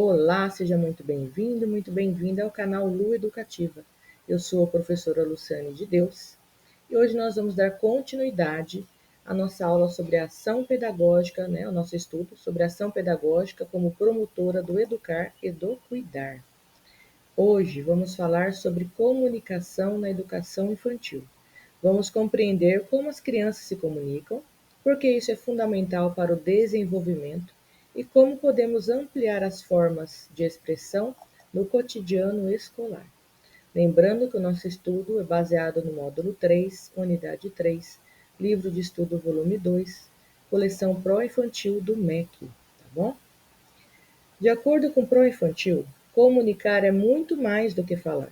Olá, seja muito bem-vindo, muito bem-vinda ao canal Lu Educativa. Eu sou a professora Luciane de Deus e hoje nós vamos dar continuidade à nossa aula sobre a ação pedagógica, o nosso estudo sobre a ação pedagógica como promotora do educar e do cuidar. Hoje vamos falar sobre comunicação na educação infantil. Vamos compreender como as crianças se comunicam, porque isso é fundamental para o desenvolvimento e como podemos ampliar as formas de expressão no cotidiano escolar. Lembrando que o nosso estudo é baseado no módulo 3, unidade 3, livro de estudo volume 2, coleção Pró-Infantil do MEC, tá bom? De acordo com o Pró-Infantil, comunicar é muito mais do que falar.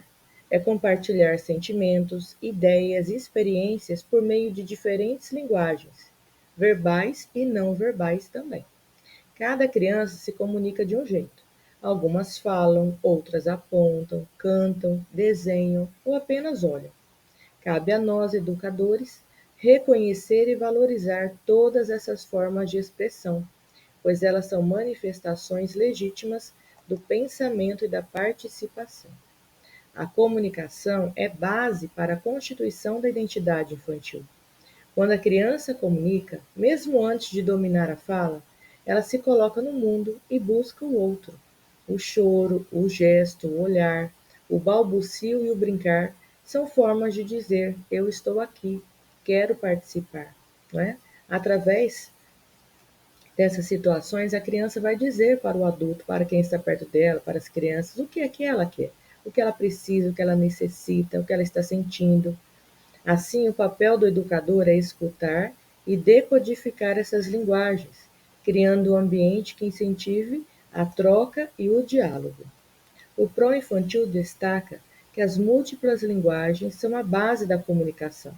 É compartilhar sentimentos, ideias e experiências por meio de diferentes linguagens, verbais e não verbais também. Cada criança se comunica de um jeito. Algumas falam, outras apontam, cantam, desenham ou apenas olham. Cabe a nós, educadores, reconhecer e valorizar todas essas formas de expressão, pois elas são manifestações legítimas do pensamento e da participação. A comunicação é base para a constituição da identidade infantil. Quando a criança comunica, mesmo antes de dominar a fala, ela se coloca no mundo e busca o outro. O choro, o gesto, o olhar, o balbucio e o brincar são formas de dizer: eu estou aqui, quero participar. Não é? Através dessas situações, a criança vai dizer para o adulto, para quem está perto dela, para as crianças, o que é que ela quer, o que ela precisa, o que ela necessita, o que ela está sentindo. Assim, o papel do educador é escutar e decodificar essas linguagens, criando um ambiente que incentive a troca e o diálogo. O Pró-Infantil destaca que as múltiplas linguagens são a base da comunicação.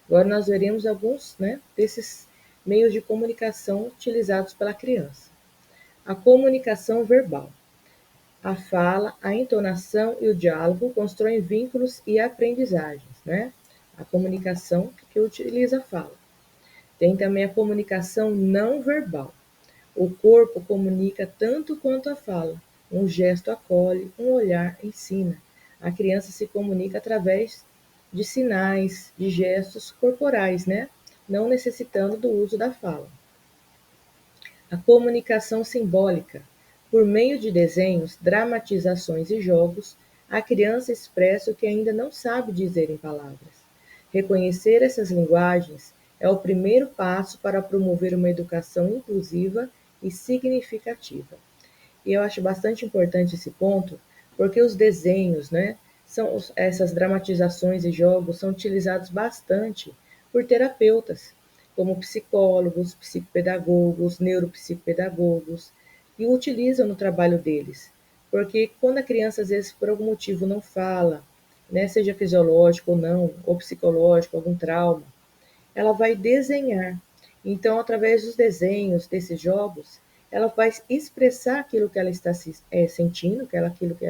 Agora nós veremos alguns desses meios de comunicação utilizados pela criança. A comunicação verbal. A fala, a entonação e o diálogo constroem vínculos e aprendizagens, A comunicação que utiliza a fala. Tem também a comunicação não verbal. O corpo comunica tanto quanto a fala. Um gesto acolhe, um olhar ensina. A criança se comunica através de sinais, de gestos corporais, Não necessitando do uso da fala. A comunicação simbólica. Por meio de desenhos, dramatizações e jogos, a criança expressa o que ainda não sabe dizer em palavras. Reconhecer essas linguagens é o primeiro passo para promover uma educação inclusiva e significativa. E eu acho bastante importante esse ponto, porque os desenhos, essas dramatizações e jogos são utilizados bastante por terapeutas, como psicólogos, psicopedagogos, neuropsicopedagogos, e o utilizam no trabalho deles. Porque quando a criança, às vezes, por algum motivo não fala, seja fisiológico ou não, ou psicológico, algum trauma, ela vai desenhar. Então, através dos desenhos, desses jogos, ela vai expressar aquilo que ela está sentindo, aquilo que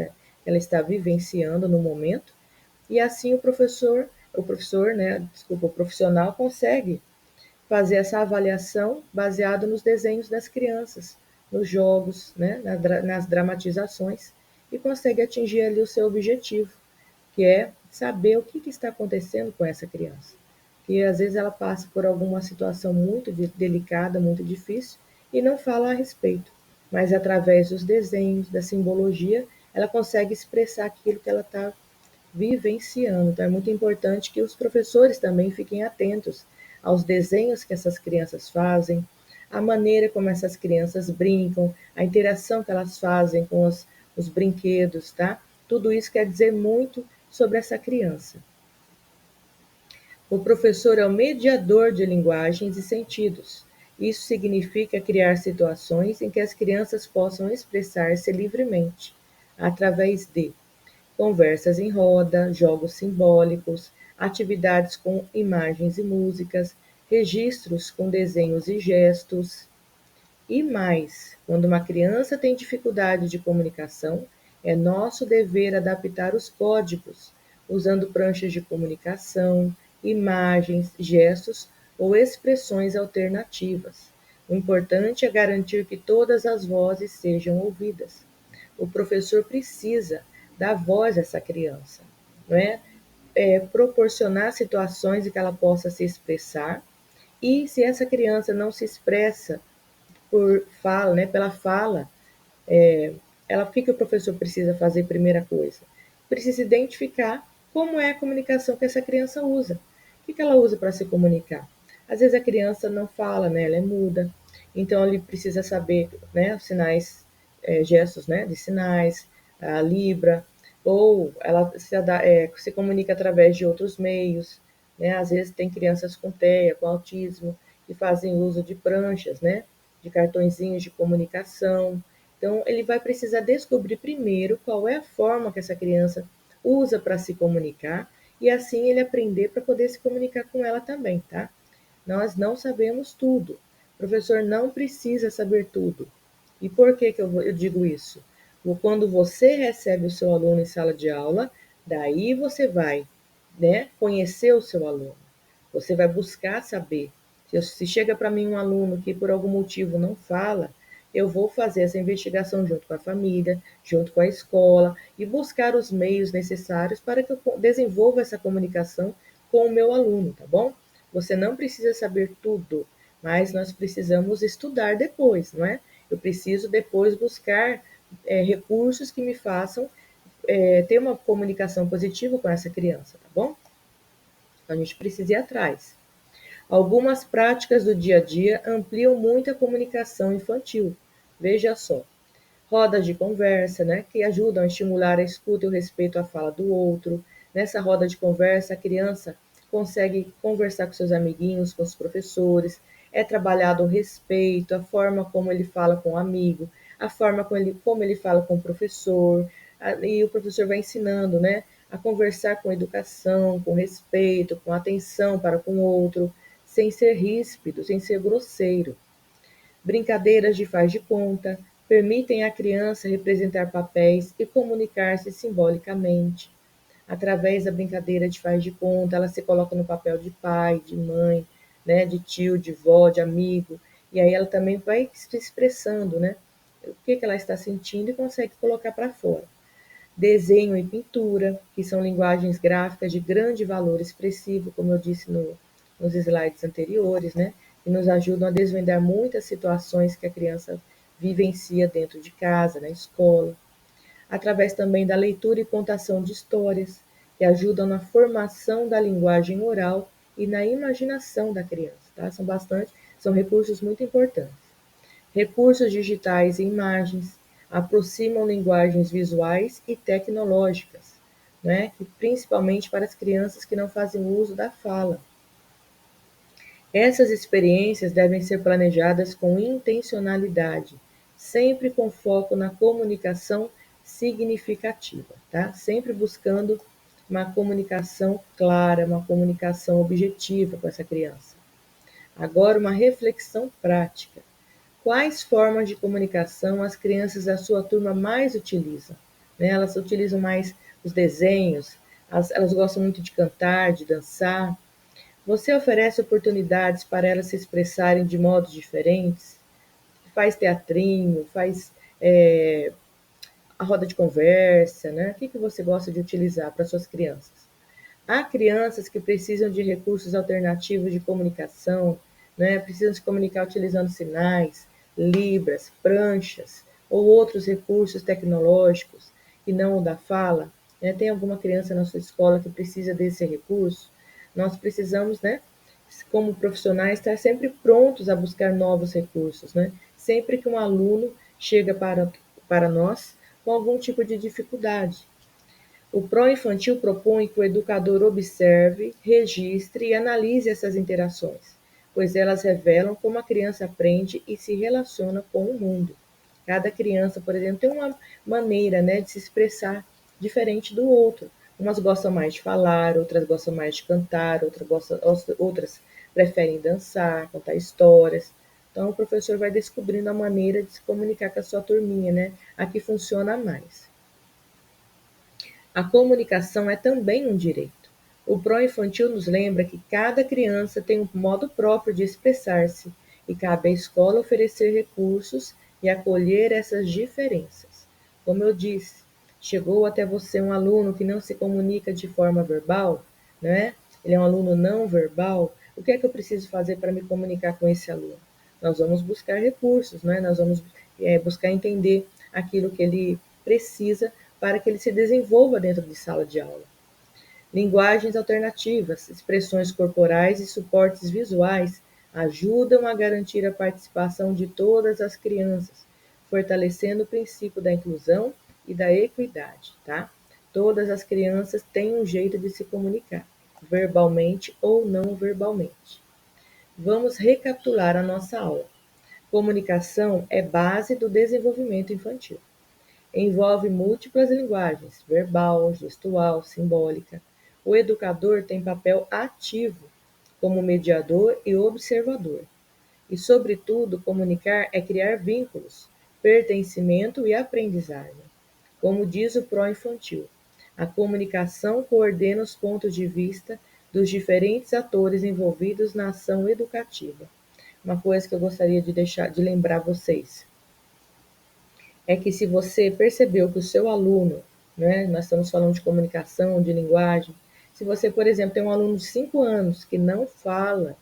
ela está vivenciando no momento, e assim o profissional consegue fazer essa avaliação baseado nos desenhos das crianças, nos jogos, nas dramatizações, e consegue atingir ali o seu objetivo, que é saber o que está acontecendo com essa criança. Que às vezes ela passa por alguma situação muito delicada, muito difícil, e não fala a respeito, mas através dos desenhos, da simbologia, ela consegue expressar aquilo que ela está vivenciando. Então é muito importante que os professores também fiquem atentos aos desenhos que essas crianças fazem, a maneira como essas crianças brincam, a interação que elas fazem com os brinquedos, tá? Tudo isso quer dizer muito sobre essa criança. O professor é o mediador de linguagens e sentidos. Isso significa criar situações em que as crianças possam expressar-se livremente, através de conversas em roda, jogos simbólicos, atividades com imagens e músicas, registros com desenhos e gestos. E mais, quando uma criança tem dificuldade de comunicação, é nosso dever adaptar os códigos, usando pranchas de comunicação, imagens, gestos ou expressões alternativas. O importante é garantir que todas as vozes sejam ouvidas. o professor precisa dar voz a essa criança, não é? Proporcionar situações em que ela possa se expressar, e se essa criança não se expressa por fala, né, pela fala, o que o professor precisa fazer? Primeira coisa, precisa identificar como é a comunicação que essa criança usa. O que ela usa para se comunicar? Às vezes a criança não fala, né, ela é muda, então ele precisa saber, né, os sinais, gestos, né, de sinais, a Libra, ou ela se comunica através de outros meios, né? Às vezes tem crianças com TEA, com autismo, que fazem uso de pranchas, né, de cartõezinhos de comunicação. Então, ele vai precisar descobrir primeiro qual é a forma que essa criança usa para se comunicar, e assim ele aprender para poder se comunicar com ela também, tá? Nós não sabemos tudo. O professor não precisa saber tudo. E por que eu digo isso? Quando você recebe o seu aluno em sala de aula, daí você vai, né, conhecer o seu aluno. Você vai buscar saber. Se chega para mim um aluno que por algum motivo não fala, eu vou fazer essa investigação junto com a família, junto com a escola, e buscar os meios necessários para que eu desenvolva essa comunicação com o meu aluno, tá bom? Você não precisa saber tudo, mas nós precisamos estudar depois, não é? Eu preciso depois buscar recursos que me façam ter uma comunicação positiva com essa criança, tá bom? Então, a gente precisa ir atrás. Algumas práticas do dia a dia ampliam muito a comunicação infantil. Veja só, rodas de conversa, né, que ajudam a estimular a escuta e o respeito à fala do outro. Nessa roda de conversa, a criança consegue conversar com seus amiguinhos, com os professores, é trabalhado o respeito, a forma como ele fala com o amigo, a forma como ele fala com o professor, e o professor vai ensinando, né, a conversar com educação, com respeito, com atenção para com o outro, sem ser ríspido, sem ser grosseiro. Brincadeiras de faz de conta permitem à criança representar papéis e comunicar-se simbolicamente. Através da brincadeira de faz de conta, ela se coloca no papel de pai, de mãe, né, de tio, de vó, de amigo, e aí ela também vai se expressando, né, o que ela está sentindo e consegue colocar para fora. Desenho e pintura, que são linguagens gráficas de grande valor expressivo, como eu disse nos slides anteriores, né? Que nos ajudam a desvendar muitas situações que a criança vivencia dentro de casa, na escola. Através também da leitura e contação de histórias, que ajudam na formação da linguagem oral e na imaginação da criança, tá? São recursos muito importantes. Recursos digitais e imagens aproximam linguagens visuais e tecnológicas, né? Principalmente para as crianças que não fazem uso da fala. Essas experiências devem ser planejadas com intencionalidade, sempre com foco na comunicação significativa, tá? Sempre buscando uma comunicação clara, uma comunicação objetiva com essa criança. Agora, uma reflexão prática. Quais formas de comunicação as crianças da sua turma mais utilizam? Né? Elas utilizam mais os desenhos, elas gostam muito de cantar, de dançar. Você oferece oportunidades para elas se expressarem de modos diferentes? Faz teatrinho, faz a roda de conversa, né? O que você gosta de utilizar para suas crianças? Há crianças que precisam de recursos alternativos de comunicação, né? Precisam se comunicar utilizando sinais, libras, pranchas ou outros recursos tecnológicos e não o da fala. Né? Tem alguma criança na sua escola que precisa desse recurso? Nós precisamos, né, como profissionais, estar sempre prontos a buscar novos recursos. Né? Sempre que um aluno chega para nós com algum tipo de dificuldade. O pró-infantil propõe que o educador observe, registre e analise essas interações, pois elas revelam como a criança aprende e se relaciona com o mundo. Cada criança, por exemplo, tem uma maneira, né, de se expressar diferente do outro. Umas gostam mais de falar, outras gostam mais de cantar, outras preferem dançar, contar histórias. Então, o professor vai descobrindo a maneira de se comunicar com a sua turminha, né? A que funciona mais. A comunicação é também um direito. O pró-infantil nos lembra que cada criança tem um modo próprio de expressar-se e cabe à escola oferecer recursos e acolher essas diferenças. Como eu disse, chegou até você um aluno que não se comunica de forma verbal, né? Ele é um aluno não verbal. O que é que eu preciso fazer para me comunicar com esse aluno? Nós vamos buscar recursos, né? Nós vamos buscar entender aquilo que ele precisa para que ele se desenvolva dentro de sala de aula. Linguagens alternativas, expressões corporais e suportes visuais ajudam a garantir a participação de todas as crianças, fortalecendo o princípio da inclusão e da equidade, tá? Todas as crianças têm um jeito de se comunicar, verbalmente ou não verbalmente. Vamos recapitular a nossa aula. Comunicação é base do desenvolvimento infantil. Envolve múltiplas linguagens, verbal, gestual, simbólica. O educador tem papel ativo como mediador e observador. E, sobretudo, comunicar é criar vínculos, pertencimento e aprendizagem. Como diz o pró-infantil, a comunicação coordena os pontos de vista dos diferentes atores envolvidos na ação educativa. Uma coisa que eu gostaria de lembrar vocês é que se você percebeu que o seu aluno, né, nós estamos falando de comunicação, de linguagem, se você, por exemplo, tem um aluno de 5 anos que não fala,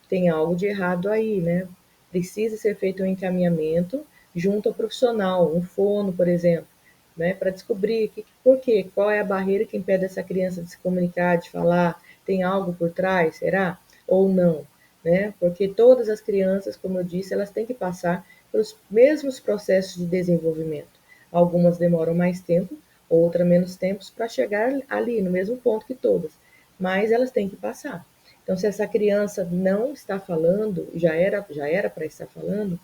tem algo de errado aí, né? Precisa ser feito um encaminhamento junto ao profissional, um fono, por exemplo, né, para descobrir por quê, qual é a barreira que impede essa criança de se comunicar, de falar, tem algo por trás, será? Ou não, né? Porque todas as crianças, como eu disse, elas têm que passar pelos mesmos processos de desenvolvimento. Algumas demoram mais tempo, outras menos tempo para chegar ali no mesmo ponto que todas, mas elas têm que passar. Então, se essa criança não está falando, já era para estar falando,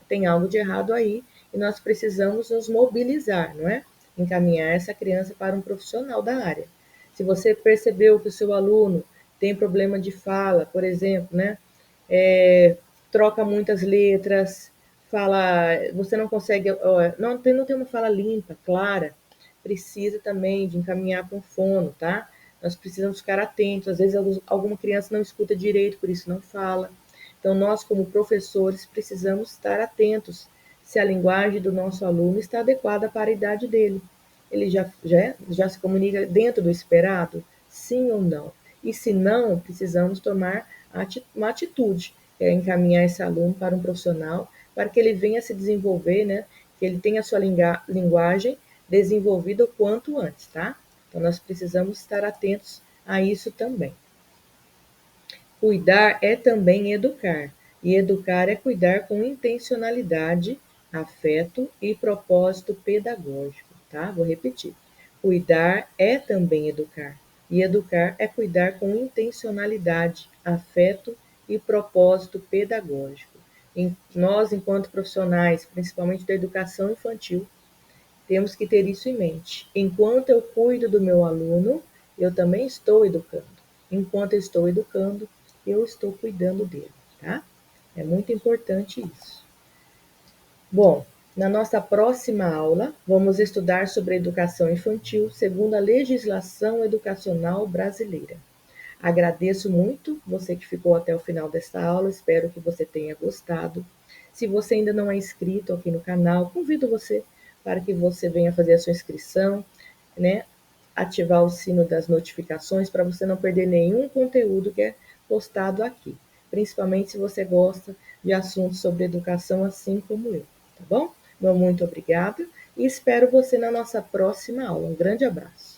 tem algo de errado aí e nós precisamos nos mobilizar, não é? Encaminhar essa criança para um profissional da área. Se você percebeu que o seu aluno tem problema de fala, por exemplo, né? Troca muitas letras, você não consegue, não tem uma fala limpa, clara, precisa também de encaminhar para um fono, tá? Nós precisamos ficar atentos. Às vezes, alguma criança não escuta direito, por isso não fala. Então, nós, como professores, precisamos estar atentos se a linguagem do nosso aluno está adequada para a idade dele. Ele já se comunica dentro do esperado? Sim ou não? E se não, precisamos tomar uma atitude, que é encaminhar esse aluno para um profissional, para que ele venha se desenvolver, né? Que ele tenha a sua linguagem desenvolvida o quanto antes, tá? Então, nós precisamos estar atentos a isso também. Cuidar é também educar, e educar é cuidar com intencionalidade, afeto e propósito pedagógico, tá? Vou repetir. Cuidar é também educar, e educar é cuidar com intencionalidade, afeto e propósito pedagógico. Nós, enquanto profissionais, principalmente da educação infantil, temos que ter isso em mente. Enquanto eu cuido do meu aluno, eu também estou educando. Enquanto eu estou educando, eu estou cuidando dele, tá? É muito importante isso. Bom, na nossa próxima aula, vamos estudar sobre a educação infantil segundo a legislação educacional brasileira. Agradeço muito você que ficou até o final desta aula, espero que você tenha gostado. Se você ainda não é inscrito aqui no canal, convido você para que você venha fazer a sua inscrição, né? Ativar o sino das notificações para você não perder nenhum conteúdo que é postado aqui, principalmente se você gosta de assuntos sobre educação assim como eu, tá bom? Meu muito obrigado e espero você na nossa próxima aula. Um grande abraço.